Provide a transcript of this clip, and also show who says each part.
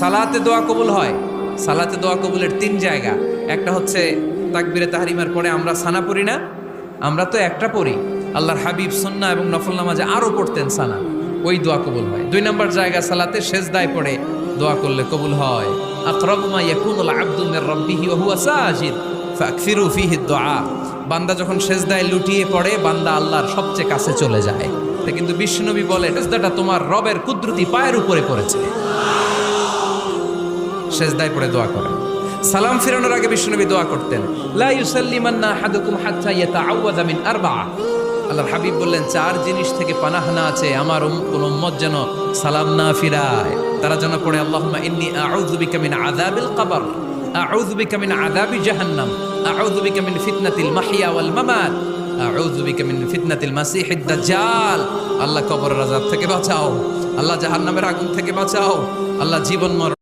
Speaker 1: সালাতে দোয়া কবুল হয়। সালাতে দোয়া কবুলের তিন জায়গা। একটা হচ্ছে তাকবীরে তাহরিমার পরে আমরা সানা পড়ি না, আমরা তো একটা পড়ি, আল্লাহর হাবিব সুন্নাহ এবং নফল নামাজে আরো পড়তেন সানা, ওই দোয়া কবুল হয়। দুই নম্বর জায়গা সালাতে সেজদায় পড়ে দোয়া করলে কবুল হয়। আকরাবু মা ইয়াকুনুল আবদু মির রাব্বিহি ওয়া হুয়া সাজিদ ফাকসিরু ফীহি দুআ। বান্দা যখন সেজদায় লুটিয়ে পড়ে বান্দা আল্লাহর সবচেয়ে কাছে চলে যায়। তা কিন্তু বিশ্বনবী বলে সেজদাটা তোমার রবের কুদরতি পায়ের উপরে পড়েছে। সেজদায় পড়ে দোয়া করেন। সালাম ফিরানোর আগে বিশ্বনবী দোয়া করতেন, লা ইউসাল্লিমান্না আহাদুকুম হাত্তা ইয়াতাআওয়াযা মিন আরবা'a। আল্লাহর হাবিব বললেন, চার জিনিস থেকে পানাহ না আছে আমার কোন উম্মত যেন সালাম না ফিরায়। তারা যেন পড়ে, আল্লাহুম্মা ইন্নী আউযু বিকা মিন আযাবিল কবর, আউযু বিকা মিন আযাবি জাহান্নাম, আউযু বিকা মিন ফিতনাতিল মাহইয়া ওয়াল মামাত, আউযু বিকা মিন ফিতনাতিল মাসিহিদ দাজ্জাল। আল্লাহ কবরের আযাব থেকে বাঁচাও, আল্লাহ জাহান্নামের আগুন থেকে বাঁচাও, আল্লাহ জীবন মরণ